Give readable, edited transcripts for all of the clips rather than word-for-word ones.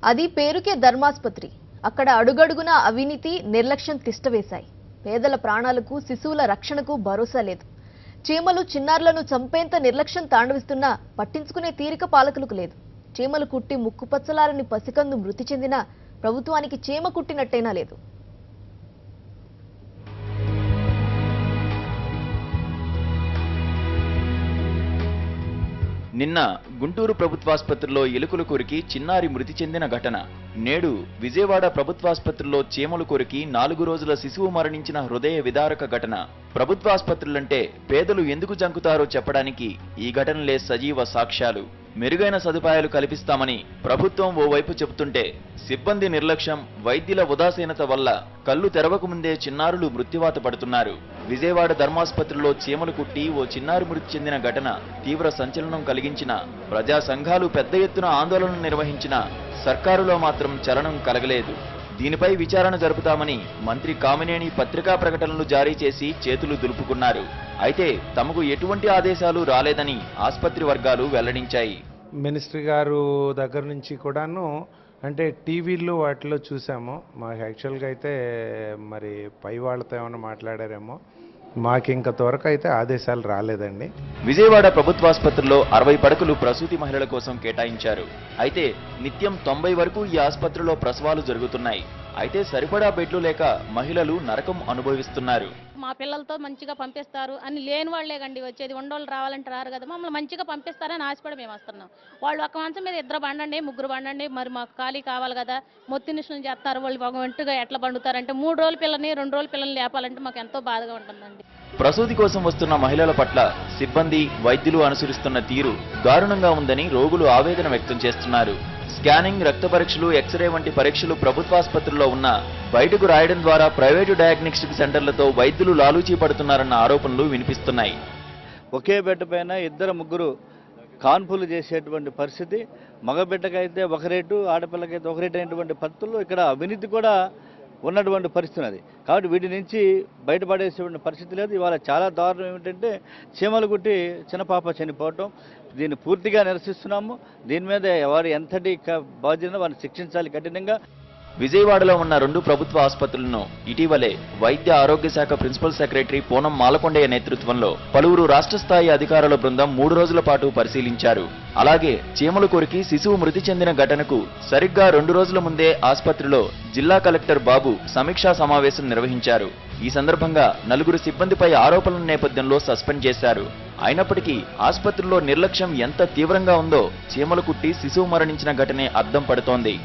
అది పేరుకే ధర్మాసుపత్రి. అక్కడ అడుగడుగునా అవినీతి, నిర్లక్ష్యం తిష్టవేశాయి. పేదల ప్రాణాలకు, శిశువుల రక్షణకు భరోసా లేదు. చీమలు చిన్నారులను చంపేంత నిర్లక్ష్యం తాండవిస్తున్నా పట్టించుకునే తీరిక పాలకులకు లేదు. చీమలు కుట్టి ముక్కుపచ్చలారని పసికందు మృతి చెందినా ప్రభుత్వానికి చీమ కుట్టినట్టయినా లేదు. నిన్న గుంటూరు ప్రభుత్వాసుపత్రిలో ఎలుకలు కొరికి చిన్నారి మృతి చెందిన ఘటన. నేడు విజయవాడ ప్రభుత్వాసుపత్రిలో చీమలు కొరికి 4 రోజుల శిశువు మరణించిన హృదయ విదారక ఘటన. ప్రభుత్వాసుపత్రులంటే పేదలు ఎందుకు జంకుతారో చెప్పడానికి ఈ ఘటనలే సజీవ సాక్ష్యాలు. మెరుగైన సదుపాయాలు కల్పిస్తామని ప్రభుత్వం ఓవైపు చెబుతుంటే సిబ్బంది నిర్లక్ష్యం, వైద్యుల ఉదాసీనత వల్ల కళ్ళు తెరవకముందే చిన్నారులు మృత్యువాత పడుతున్నారు. విజయవాడ ధర్మాసుపత్రిలో చీమలు కుట్టి ఓ చిన్నారి మృతి చెందిన ఘటన తీవ్ర సంచలనం కలిగించిన, ప్రజా సంఘాలు పెద్ద ఎత్తున ఆందోళన నిర్వహించిన సర్కారులో మాత్రం చలనం కలగలేదు. దీనిపై విచారణ జరుపుతామని మంత్రి కామినేని పత్రికా ప్రకటనలు జారీ చేసి చేతులు దులుపుకున్నారు. అయితే తమకు ఎటువంటి ఆదేశాలు రాలేదని ఆసుపత్రి వర్గాలు వెల్లడించాయి. మినిస్టర్ గారు దగ్గర నుంచి కూడాను అంటే టీవీల్లో వాటిలో చూసాము. మాకు యాక్చువల్గా అయితే మరి పై వాళ్ళతో ఏమైనా మాట్లాడారేమో, మాకు ఇంకా త్వరకు అయితే ఆదేశాలు రాలేదండి. విజయవాడ ప్రభుత్వాసుపత్రిలో 60 పడకలు ప్రసూతి మహిళల కోసం కేటాయించారు. అయితే నిత్యం 90 వరకు ఈ ఆసుపత్రిలో ప్రసవాలు జరుగుతున్నాయి. అయితే సరిపడా బెడ్లు లేక మహిళలు నరకం అనుభవిస్తున్నారు. మా పిల్లలతో మంచిగా పంపిస్తారు అని లేని వాళ్లే కండి వచ్చేది. ఉండోళ్ళు రావాలంటే రారు కదా, మమ్మల్ని మంచిగా పంపిస్తారని ఆశపడి మేము వస్తున్నాం. వాళ్ళు ఒక మంచం మీద 2 బండండి, 3 బండండి, మరి మాకు ఖాళీ కావాలి కదా, మొత్తి నిష్ణం చేస్తారు. వాళ్ళు వెంటగా ఎట్లా బండుతారంటే 3 రోజుల పిల్లని 2 రోజుల పిల్లల్ని లేపాలంటే మాకు ఎంతో బాధగా ఉంటుందండి. ప్రసూతి కోసం వస్తున్న మహిళల పట్ల సిబ్బంది, వైద్యులు అనుసరిస్తున్న తీరు దారుణంగా ఉందని రోగులు ఆవేదన వ్యక్తం చేస్తున్నారు. స్కానింగ్, రక్త పరీక్షలు, ఎక్స్రే వంటి పరీక్షలు ప్రభుత్వాసుపత్రుల్లో ఉన్న బయటకు రాయడం ద్వారా ప్రైవేటు డయాగ్నోస్టిక్ సెంటర్లతో వైద్యులు లాలూచీ పడుతున్నారన్న ఆరోపణలు వినిపిస్తున్నాయి. ఒకే బిడ్డ పైన 2-3 కాన్పులు చేసేటువంటి పరిస్థితి, మగబిడ్డకైతే ఒక రేటు, ఆడపిల్లకైతే ఒక రేటు అనేటువంటి పద్ధతుల్లో ఇక్కడ అవినీతి కూడా ఉన్నటువంటి పరిస్థితి అది. కాబట్టి వీటి నుంచి బయటపడేసేటువంటి పరిస్థితి లేదు. ఇవాళ చాలా దారుణం ఏమిటంటే చీమలు కుట్టి చిన్న పాప చనిపోవటం. దీన్ని పూర్తిగా నిరసిస్తున్నాము. దీని మీద ఎవరు ఎంతటి బాధ్యత వారిని శిక్షించాలి కఠినంగా. విజయవాడలో ఉన్న 2 ప్రభుత్వ ఆసుపత్రులను ఇటీవలే వైద్య ఆరోగ్య శాఖ ప్రిన్సిపల్ సెక్రటరీ పూనం మాలకొండయ్య నేతృత్వంలో పలువురు రాష్ట్ర స్థాయి అధికారుల బృందం 3 రోజుల పాటు పరిశీలించారు. అలాగే చీమలు కొరికి శిశువు మృతి చెందిన ఘటనకు సరిగ్గా 2 రోజుల ముందే ఆసుపత్రిలో జిల్లా కలెక్టర్ బాబు సమీక్షా సమావేశం నిర్వహించారు. ఈ సందర్భంగా 4 సిబ్బందిపై ఆరోపణల నేపథ్యంలో సస్పెండ్ చేశారు. అయినప్పటికీ ఆసుపత్రిలో నిర్లక్ష్యం ఎంత తీవ్రంగా ఉందో చీమలు కుట్టి శిశువు మరణించిన ఘటనే అద్దం పడుతోంది.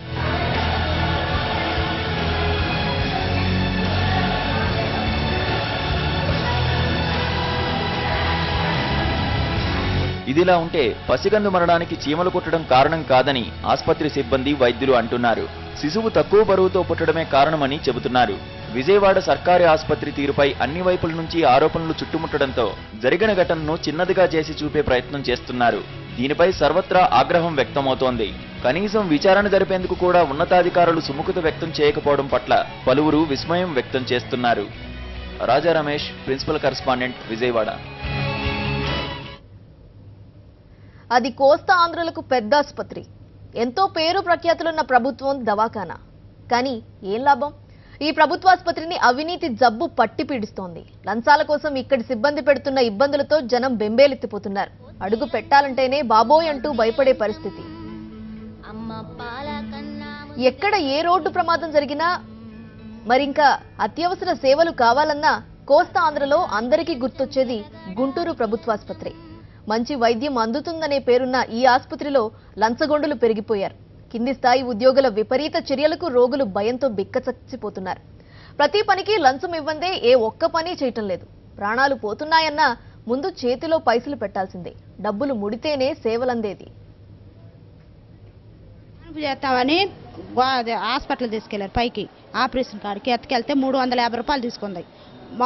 ఇదిలా ఉంటే పసికందు మరణానికి చీమలు కుట్టడం కారణం కాదని ఆసుపత్రి సిబ్బంది, వైద్యులు అంటున్నారు. శిశువు తక్కువ బరువుతో పుట్టడమే కారణమని చెబుతున్నారు. విజయవాడ సర్కారీ ఆసుపత్రి తీరుపై అన్ని వైపుల నుంచి ఆరోపణలు చుట్టుముట్టడంతో జరిగిన ఘటనను చిన్నదిగా చేసి చూపే ప్రయత్నం చేస్తున్నారు. దీనిపై సర్వత్రా ఆగ్రహం వ్యక్తమవుతోంది. కనీసం విచారణ జరిపేందుకు కూడా ఉన్నతాధికారులు సుముఖత వ్యక్తం చేయకపోవడం పట్ల పలువురు విస్మయం వ్యక్తం చేస్తున్నారు. రాజా రమేష్, ప్రిన్సిపల్ కరెస్పాండెంట్, విజయవాడ. అది కోస్తా ఆంధ్రులకు పెద్ద ఆసుపత్రి. ఎంతో పేరు ప్రఖ్యాతులున్న ప్రభుత్వం దవాఖానా. కానీ ఏం లాభం? ఈ ప్రభుత్వాసుపత్రిని అవినీతి జబ్బు పట్టి పీడిస్తోంది. లంచాల కోసం ఇక్కడి సిబ్బంది పెడుతున్న ఇబ్బందులతో జనం బెంబేలెత్తిపోతున్నారు. అడుగు పెట్టాలంటేనే బాబోయ్ అంటూ భయపడే పరిస్థితి. ఎక్కడ ఏ రోడ్డు ప్రమాదం జరిగినా, మరింకా అత్యవసర సేవలు కావాలన్నా కోస్తా ఆంధ్రలో అందరికీ గుర్తొచ్చేది గుంటూరు ప్రభుత్వాసుపత్రి. మంచి వైద్యం అందుతుందనే పేరున్న ఈ ఆసుపత్రిలో లంచగొండులు పెరిగిపోయారు. కింది స్థాయి ఉద్యోగుల విపరీత చర్యలకు రోగులు భయంతో బిక్కచచ్చిపోతున్నారు. ప్రతి పనికి లంచం ఇవ్వందే ఏ ఒక్క పని చేయటం లేదు. ప్రాణాలు పోతున్నాయన్నా ముందు చేతిలో పైసలు పెట్టాల్సిందే. డబ్బులు ముడితేనే సేవలందేది. చేస్తామని హాస్పిటల్ తీసుకెళ్లారు. పైకి ఆపరేషన్ కాడికి ఎత్తుకెళ్తే 350 రూపాయలు తీసుకుంది.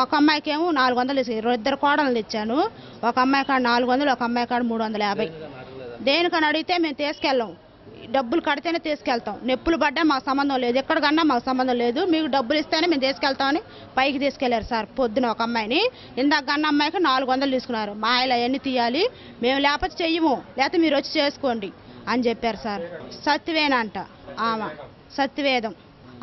ఒక అమ్మాయికి ఏమో 400 2 కోడలు తెచ్చాను. ఒక అమ్మాయి కాడ 400, ఒక అమ్మాయి కాడ 350. దేనికని అడిగితే మేము తీసుకెళ్ళాం, డబ్బులు కడితేనే తీసుకెళ్తాం, నొప్పులు పడ్డా మాకు సంబంధం లేదు, ఎక్కడికన్నా మాకు సంబంధం లేదు, మీకు డబ్బులు ఇస్తేనే మేము తీసుకెళ్తామని పైకి తీసుకెళ్లారు సార్. పొద్దున ఒక అమ్మాయిని, ఇందాక గన్న అమ్మాయికి 400 తీసుకున్నారు. మా ఆయన అవన్నీ తీయాలి, మేము లేకపోతే చెయ్యము, లేకపోతే మీరు వచ్చి చేసుకోండి అని చెప్పారు సార్. సత్యవేనంట ఆమె సత్యవేదం.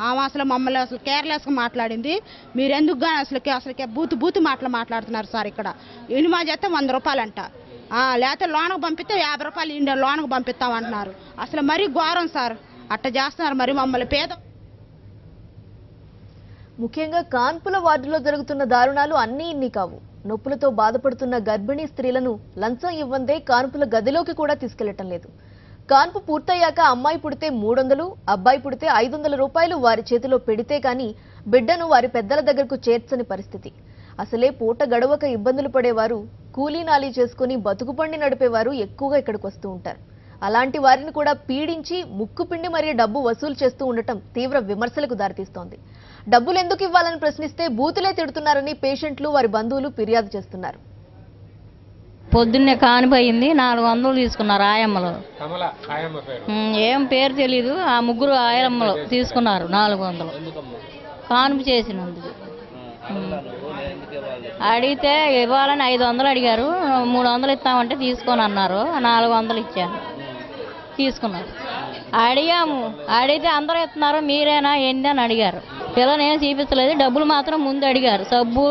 ఆమె అసలు మమ్మల్ని అసలు కేర్లెస్గా మాట్లాడింది. మీరు ఎందుకు కానీ అసలు బూతు మాటలు మాట్లాడుతున్నారు సార్. ఇక్కడ ఇనిమా చేస్తే 100 రూపాయలంట, లేకపోతే లోనకు పంపిస్తే 50 రూపాయలు ఇండియా లోనకు పంపిస్తామంటున్నారు. అసలు మరీ ఘోరం సార్, అట్ట చేస్తున్నారు మరి మమ్మల్ని పేద. ముఖ్యంగా కాన్పుల వార్డులో జరుగుతున్న దారుణాలు అన్నీ ఇన్ని కావు. నొప్పులతో బాధపడుతున్న గర్భిణీ స్త్రీలను లంచం ఇవ్వందే కాన్పుల గదిలోకి కూడా తీసుకెళ్లటం లేదు. కాన్పు పూర్తయ్యాక అమ్మాయి పుడితే 300, అబ్బాయి పుడితే 500 రూపాయలు వారి చేతిలో పెడితే కానీ బిడ్డను వారి పెద్దల దగ్గరకు చేర్చని పరిస్థితి. అసలే పూట గడవక ఇబ్బందులు పడేవారు, కూలీనాలీ చేసుకుని బతుకుబండి నడిపేవారు ఎక్కువగా ఇక్కడికి వస్తూ ఉంటారు. అలాంటి వారిని కూడా పీడించి ముక్కుపిండి మరీ డబ్బు వసూలు చేస్తూ ఉండటం తీవ్ర విమర్శలకు దారితీస్తోంది. డబ్బులు ఎందుకు ఇవ్వాలని ప్రశ్నిస్తే బూతులే తిడుతున్నారని పేషెంట్లు, వారి బంధువులు ఫిర్యాదు చేస్తున్నారు. పొద్దున్నే కానిపోయింది, 400 తీసుకున్నారు ఆయమ్మలు. ఏం పేరు తెలీదు, ఆ ముగ్గురు ఆయమ్మలు తీసుకున్నారు 400 కానుపు చేసినందుకు. అడిగితే ఇవ్వాలని 500 అడిగారు, 300 ఇస్తామంటే తీసుకొని అన్నారు. 400 ఇచ్చాను, తీసుకున్నారు. అడిగాము, అడిగితే అందరూ ఇస్తున్నారు, మీరేనా ఏంటి అని అడిగారు. పిల్లని ఏం చూపించలేదు, డబ్బులు మాత్రం ముందు అడిగారు. సబ్బు,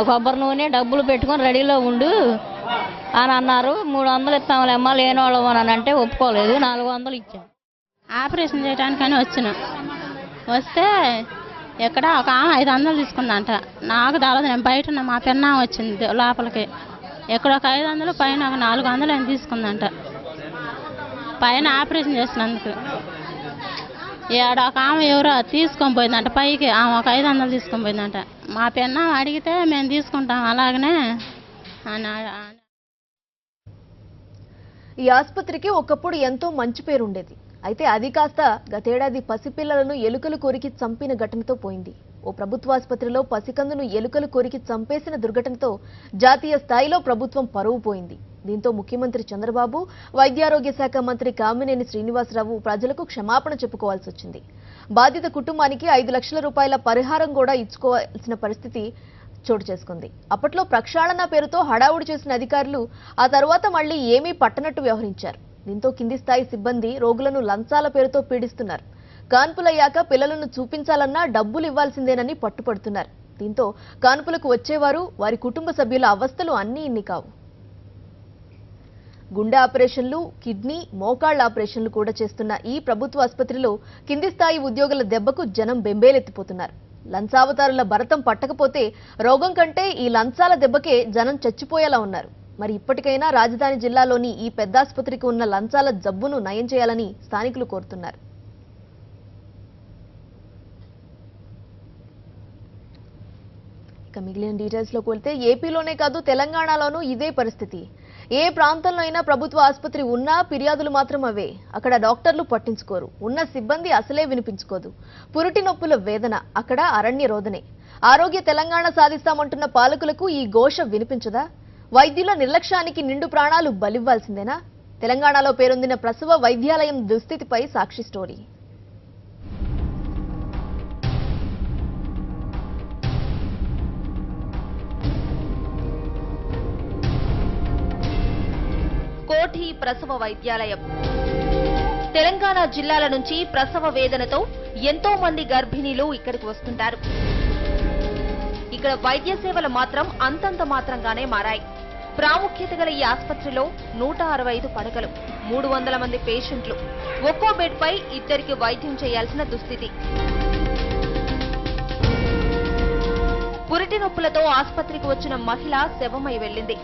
కొబ్బరి నూనె డబ్బులు పెట్టుకొని రెడీలో ఉండు అని అన్నారు. 300 ఇస్తాంలేమ్మా లేనివాళ్ళం అని అంటే ఒప్పుకోలేదు. 400 ఇచ్చాం. ఆపరేషన్ చేయడానికని వచ్చిన వస్తే ఎక్కడ ఒక ఆమె 500 తీసుకుందంట. నాకు తెలదు, నేను బయట ఉన్న మా పెన్నా వచ్చింది లోపలికి. ఎక్కడ ఒక 500, పైన ఒక 400 అని తీసుకుందంట. పైన ఆపరేషన్ చేసినందుకు ఏడ ఒక ఆమె ఎవరో తీసుకొని పోయిందంట పైకి. ఆమె ఒక 500 తీసుకొని పోయిందంట. మా పెన్నా అడిగితే మేము తీసుకుంటాం అలాగనే అని. ఈ ఆసుపత్రికి ఒకప్పుడు ఎంతో మంచి పేరు ఉండేది. అయితే అది కాస్త గతేడాది పసిపిల్లలను ఎలుకలు కొరికి చంపిన ఘటనతో పోయింది. ఓ ప్రభుత్వాసుపత్రిలో పసికందును ఎలుకలు కొరికి చంపేసిన దుర్ఘటనతో జాతీయ స్థాయిలో ప్రభుత్వం పరువు పోయింది. దీంతో ముఖ్యమంత్రి చంద్రబాబు, వైద్యారోగ్య శాఖ మంత్రి కామినేని శ్రీనివాసరావు ప్రజలకు క్షమాపణ చెప్పుకోవాల్సి వచ్చింది. బాధిత కుటుంబానికి 5 లక్షల రూపాయల పరిహారం కూడా ఇచ్చుకోవాల్సిన పరిస్థితి చోటు చేసుకుంది. అప్పట్లో ప్రక్షాళన పేరుతో హడావుడి చేసిన అధికారులు ఆ తర్వాత మళ్లీ ఏమీ పట్టనట్టు వ్యవహరించారు. దీంతో కింది స్థాయి సిబ్బంది రోగులను లంచాల పేరుతో పీడిస్తున్నారు. కాన్పులయ్యాక పిల్లలను చూపించాలన్నా డబ్బులు ఇవ్వాల్సిందేనని పట్టుపడుతున్నారు. దీంతో కాన్పులకు వచ్చేవారు, వారి కుటుంబ సభ్యుల అవస్థలు అన్నీ ఇన్ని కావు. గుండె ఆపరేషన్లు, కిడ్నీ, మోకాళ్ల ఆపరేషన్లు కూడా చేస్తున్న ఈ ప్రభుత్వ ఆసుపత్రిలో కింది స్థాయి ఉద్యోగుల దెబ్బకు జనం బెంబేలెత్తిపోతున్నారు. లంచావతారుల భరతం పట్టకపోతే రోగం కంటే ఈ లంచాల దెబ్బకే జనం చచ్చిపోయేలా ఉన్నారు. మరి ఇప్పటికైనా రాజధాని జిల్లాలోని ఈ పెద్ద ఆసుపత్రికి ఉన్న లంచాల జబ్బును నయం చేయాలని స్థానికులు కోరుతున్నారు. ఇక మిగిలిన డీటెయిల్స్ లోకి వెళ్తే ఏపీలోనే కాదు తెలంగాణలోనూ ఇదే పరిస్థితి. ఏ ప్రాంతంలో అయినా ప్రభుత్వ ఆసుపత్రి ఉన్నా ఫిర్యాదులు మాత్రం అవే. అక్కడ డాక్టర్లు పట్టించుకోరు, ఉన్న సిబ్బంది అసలే వినిపించుకోదు. పురిటి నొప్పుల వేదన, అక్కడ అరణ్య రోదనే. ఆరోగ్య తెలంగాణ సాధిస్తామంటున్న పాలకులకు ఈ ఘోష వినిపించదా? వైద్యుల నిర్లక్ష్యానికి నిండు ప్రాణాలు బలివ్వాల్సిందేనా? తెలంగాణలో పేరొందిన ప్రసవ వైద్యాలయం దుస్థితిపై సాక్షి స్టోరీ. కోఠి ప్రసవ వైద్యాలయం. తెలంగాణ జిల్లాల నుంచి ప్రసవ వేదనతో ఎంతో మంది గర్భిణీలు ఇక్కడికి వస్తుంటారు. ఇక్కడ వైద్య సేవలు మాత్రం అంతంత మాత్రంగానే మారాయి. ప్రాముఖ్యత గల ఈ ఆసుపత్రిలో 165 పడకలు, 300 మంది పేషెంట్లు, ఒక్కో బెడ్ పై 2 వైద్యం చేయాల్సిన దుస్థితి. పురిటి నొప్పులతో ఆసుపత్రికి వచ్చిన మహిళ శవమై వెళ్లింది.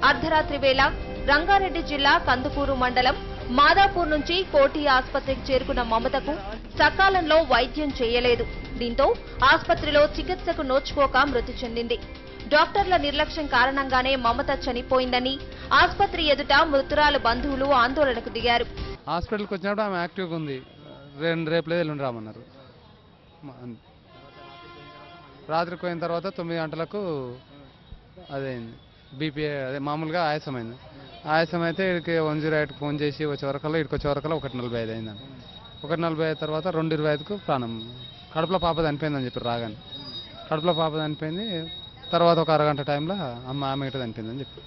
అర్ధరాత్రి వేళ రంగారెడ్డి జిల్లా కందుకూరు మండలం మాదాపూర్ నుంచి కోఠి ఆసుపత్రికి చేరుకున్న మమతకు సకాలంలో వైద్యం చేయలేదు. దీంతో ఆసుపత్రిలో చికిత్సకు నోచుకోక మృతి చెందింది. డాక్టర్ల నిర్లక్ష్యం కారణంగానే మమత చనిపోయిందని ఆసుపత్రి ఎదుట మృతురాలు బంధువులు ఆందోళనకు దిగారు. హాస్పిటల్కి వచ్చినప్పుడు ఆమె యాక్టివ్గా ఉంది, రేపు లేదు ఎల్లుండి రామన్నారు. రాత్రికి పోయిన తర్వాత 9 గంటలకు అదేంది బీపీ, అదే మామూలుగా ఆయాసమైంది. ఆయాసం అయితే ఇక్కడికి 108కి ఫోన్ చేసి వచ్చే వరకల్లా, ఇక్కడికి వచ్చే వరకల్లా 1:45 అయిందని. 1:45 తర్వాత 2:25కు ప్రాణం, కడుపులో పాప చనిపోయిందని చెప్పి రాగానే. కడుపులో పాప చనిపోయింది. తర్వాత ఒక అరగంట టైంలో ఆమె ఇట చనిపోయిందని చెప్పి.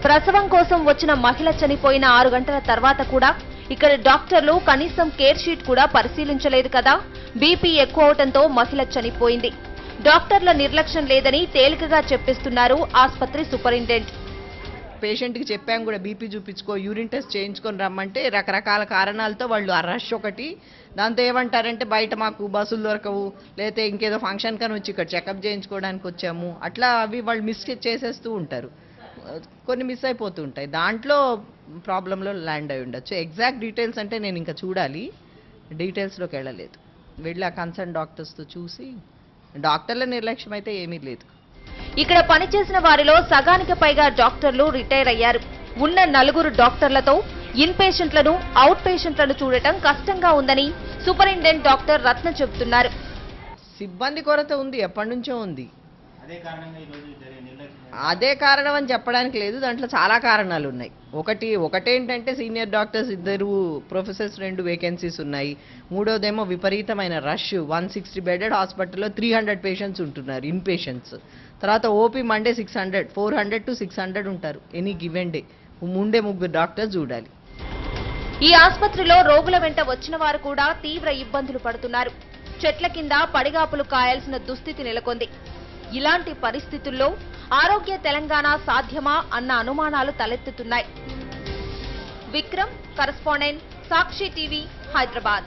ప్రసవం కోసం వచ్చిన మహిళ చనిపోయిన 6 గంటల తర్వాత కూడా ఇక్కడ డాక్టర్లు కనీసం కేర్ షీట్ కూడా పరిశీలించలేదు కదా. బీపీ ఎక్కువ అవడంతో మహిళ చనిపోయింది. డాక్టర్ల నిర్లక్ష్యం లేదని తేలికగా చెప్పిస్తున్నారు ఆసుపత్రి సూపరింటెండెంట్. పేషెంట్కి చెప్పాం కూడా బీపీ చూపించుకో, యూరిన్ టెస్ట్ చేయించుకొని రమ్మంటే రకరకాల కారణాలతో వాళ్ళు ఆ రష్ ఒకటి, దాంతో ఏమంటారంటే బయట మాకు బస్సులు దొరకవు, లేకపోతే ఇంకేదో ఫంక్షన్ కానీ వచ్చి ఇక్కడ చెకప్ చేయించుకోవడానికి వచ్చాము, అట్లా అవి వాళ్ళు మిస్ చేసేస్తూ ఉంటారు. కొన్ని మిస్ అయిపోతూ ఉంటాయి, దాంట్లో ప్రాబ్లంలో ల్యాండ్ అయి ఉండొచ్చు. ఎగ్జాక్ట్ డీటెయిల్స్ అంటే నేను ఇంకా చూడాలి, డీటెయిల్స్లోకి వెళ్ళలేదు. వెళ్ళి ఆ కన్సర్న్ డాక్టర్స్తో చూసి, డాక్టర్ల నిర్లక్ష్యం అయితే ఏమీ లేదు. ఇక్కడ పనిచేసిన వారిలో సగానికి పైగా డాక్టర్లు రిటైర్ అయ్యారు. ఉన్న 4 డాక్టర్లతో ఇన్ పేషెంట్లను, అవుట్ పేషెంట్లను చూడటం కష్టంగా ఉందని సూపరింటెండెంట్ డాక్టర్ రత్న చెబుతున్నారు. సిబ్బంది కొరత ఉంది, ఎప్పటి నుంచో ఉంది. అదే కారణం అని చెప్పడానికి లేదు, దాంట్లో చాలా కారణాలు ఉన్నాయి. ఒకటేంటంటే సీనియర్ డాక్టర్స్ 2 ప్రొఫెసర్స్ 2 వేకెన్సీస్ ఉన్నాయి. మూడోదేమో విపరీతమైన రష్. 160 బెడెడ్ హాస్పిటల్లో 300 పేషెంట్స్ ఉంటున్నారు, ఇన్ పేషెంట్స్. తర్వాత ఓపీ మండే 600, 400 to 600 ఉంటారు any given day. Munde 3 doctors చూడాలి. ఈ ఆసుపత్రిలో రోగుల వెంట వచ్చిన వారు కూడా తీవ్ర ఇబ్బందులు పడుతున్నారు. చెట్ల కింద పడిగాపులు కాయాల్సిన దుస్థితి నెలకొంది. ఇలాంటి పరిస్థితుల్లో ఆరోగ్య తెలంగాణ సాధ్యమా అన్న అనుమానాలు తలెత్తుతున్నాయి. విక్రమ్, కరెస్పాండెంట్, సాక్షి టీవీ, హైదరాబాద్.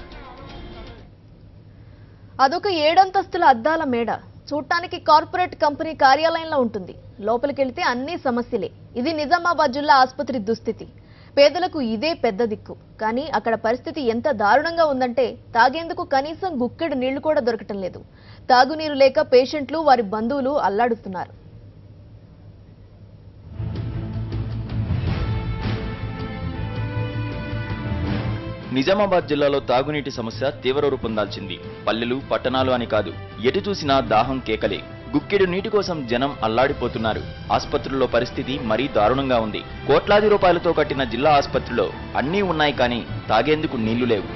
అదొక 7 అంతస్తుల అద్దాల మేడ. చూడటానికి కార్పొరేట్ కంపెనీ కార్యాలయంలో ఉంటుంది. లోపలికెళ్తే అన్ని సమస్యలే. ఇది నిజామాబాద్ జిల్లా ఆసుపత్రి దుస్థితి. పేదలకు ఇదే పెద్ద దిక్కు. కానీ అక్కడ పరిస్థితి ఎంత దారుణంగా ఉందంటే తాగేందుకు కనీసం గుక్కెడు నీళ్లు కూడా దొరకటం లేదు. తాగునీరు లేక పేషెంట్లు, వారి బంధువులు అల్లాడుతున్నారు. నిజామాబాద్ జిల్లాలో తాగునీటి సమస్య తీవ్ర రూపం దాల్చింది. పల్లెలు, పట్టణాలు అని కాదు, ఎటు చూసినా దాహం కేకలే. గుక్కెడు నీటి కోసం జనం అల్లాడిపోతున్నారు. ఆసుపత్రుల్లో పరిస్థితి మరీ దారుణంగా ఉంది. కోట్లాది రూపాయలతో కట్టిన జిల్లా ఆసుపత్రిలో అన్నీ ఉన్నాయి, కానీ తాగేందుకు నీళ్లు లేవు.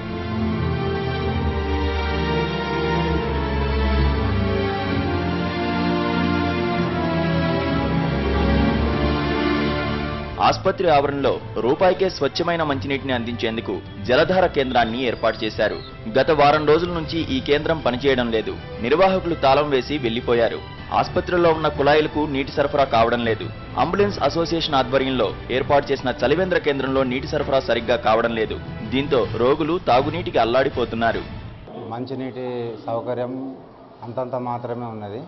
ఆసుపత్రి ఆవరణలో రూపాయికే స్వచ్ఛమైన మంచినీటిని అందించేందుకు జలధార కేంద్రాన్ని ఏర్పాటు చేశారు. గత వారం రోజుల నుంచి ఈ కేంద్రం పనిచేయడం లేదు. నిర్వాహకులు తాళం వేసి వెళ్లిపోయారు. ఆసుపత్రిలో ఉన్న కుళాయిలకు నీటి సరఫరా కావడం లేదు. అంబులెన్స్ అసోసియేషన్ ఆధ్వర్యంలో ఏర్పాటు చేసిన చలివేంద్ర కేంద్రంలో నీటి సరఫరా సరిగ్గా కావడం లేదు. దీంతో రోగులు తాగునీటికి అల్లాడిపోతున్నారు. మంచినీటి సౌకర్యం అంతంత మాత్రమే ఉన్నది.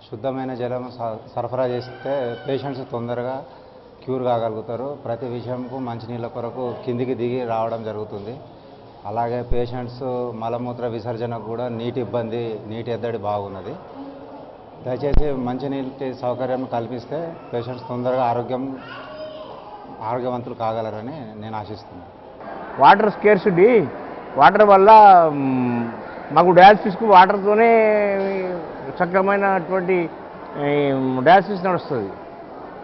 శుద్ధమైన జలం సరఫరా చేస్తే పేషెంట్స్ తొందరగా క్యూర్ కాగలుగుతారు. ప్రతి విషయంకు మంచినీళ్ళ కొరకు కిందికి దిగి రావడం జరుగుతుంది. అలాగే పేషెంట్స్ మలమూత్ర విసర్జనకు కూడా నీటి ఇబ్బంది, నీటి ఎద్దడి బాగున్నది. దయచేసి మంచినీటి సౌకర్యం కల్పిస్తే పేషెంట్స్ తొందరగా ఆరోగ్యవంతులు కాగలరని నేను ఆశిస్తున్నాను. వాటర్ స్కేర్సిటీ, వాటర్ వల్ల మాకు డయాలసిస్కు వాటర్తోనే సక్రమైనటువంటి డయాలసిస్ నడుస్తుంది.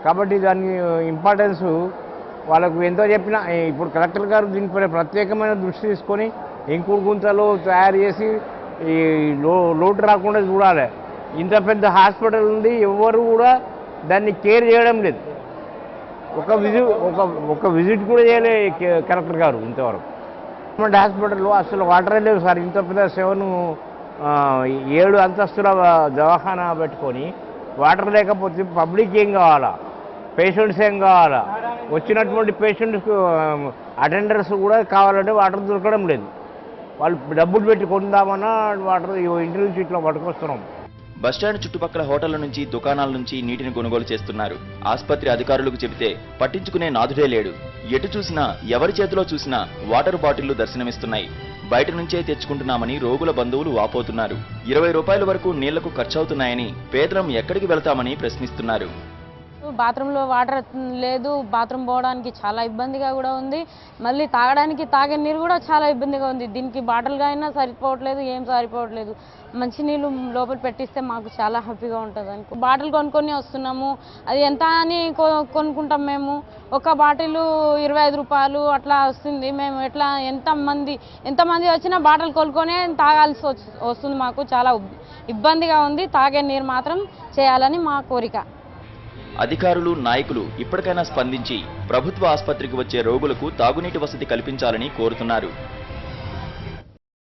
కాబట్టి దాని ఇంపార్టెన్స్ వాళ్ళకు ఎంతో చెప్పినా, ఇప్పుడు కలెక్టర్ గారు దీనిపై ప్రత్యేకమైన దృష్టి తీసుకొని ఇంకుడు గుంతలు తయారు చేసి ఈ లోటు రాకుండా చూడాలి. ఇంత పెద్ద హాస్పిటల్ ఉంది, ఎవరు కూడా దాన్ని కేర్ చేయడం లేదు. ఒక విజిట్ కూడా చేయలే కలెక్టర్ గారు ఇంతవరకు. గవర్నమెంట్ హాస్పిటల్లో అసలు వాటరే లేవు సార్. ఇంత పెద్ద 7 అంతస్తుల దవాఖానా పెట్టుకొని వాటర్ లేకపోతే పబ్లిక్ ఏం కావాలా, పేషెంట్స్ ఏం కావాలా, వచ్చినటువంటి పేషెంట్స్ అటెండర్స్ కూడా కావాలంటే వాటర్ దొరకడం లేదు. వాళ్ళు డబ్బులు పెట్టి కొందామన్నా వాటర్ ఇంటి నుంచి ఇట్లా పట్టుకొస్తున్నాం. బస్టాండ్ చుట్టుపక్కల హోటళ్ల నుంచి, దుకాణాల నుంచి నీటిని కొనుగోలు చేస్తున్నారు. ఆసుపత్రి అధికారులకు చెబితే పట్టించుకునే నాథుడే లేడు. ఎటు చూసినా, ఎవరి చేతిలో చూసినా వాటర్ బాటిళ్లు దర్శనమిస్తున్నాయి. బయట నుంచే తెచ్చుకుంటున్నామని రోగుల బంధువులు వాపోతున్నారు. 20 రూపాయల వరకు నీళ్లకు ఖర్చవుతున్నాయని పేదలం ఎక్కడికి వెళ్తామని ప్రశ్నిస్తున్నారు. బాత్రూంలో వాటర్ లేదు, బాత్రూమ్ పోవడానికి చాలా ఇబ్బందిగా కూడా ఉంది. మళ్ళీ తాగే నీరు కూడా చాలా ఇబ్బందిగా ఉంది. దీనికి బాటిల్గా అయినా సరిపోవట్లేదు, ఏం సరిపోవట్లేదు. మంచి నీళ్ళు లోపల పెట్టిస్తే మాకు చాలా హ్యాపీగా ఉంటుంది. బాటిల్ కొనుక్కొని వస్తున్నాము, అది ఎంత అని కొనుక్కుంటాం మేము. ఒక బాటిల్ 25 రూపాయలు అట్లా వస్తుంది. మేము ఎట్లా ఎంతమంది వచ్చినా బాటిల్ కొనుక్కొనే తాగాల్సి వస్తుంది. మాకు చాలా ఇబ్బందిగా ఉంది. తాగే నీరు మాత్రం చేయాలని మా కోరిక. అధికారులు, నాయకులు ఇప్పటికైనా స్పందించి ప్రభుత్వ ఆసుపత్రికి వచ్చే రోగులకు తాగునీటి వసతి కల్పించాలని కోరుతున్నారు.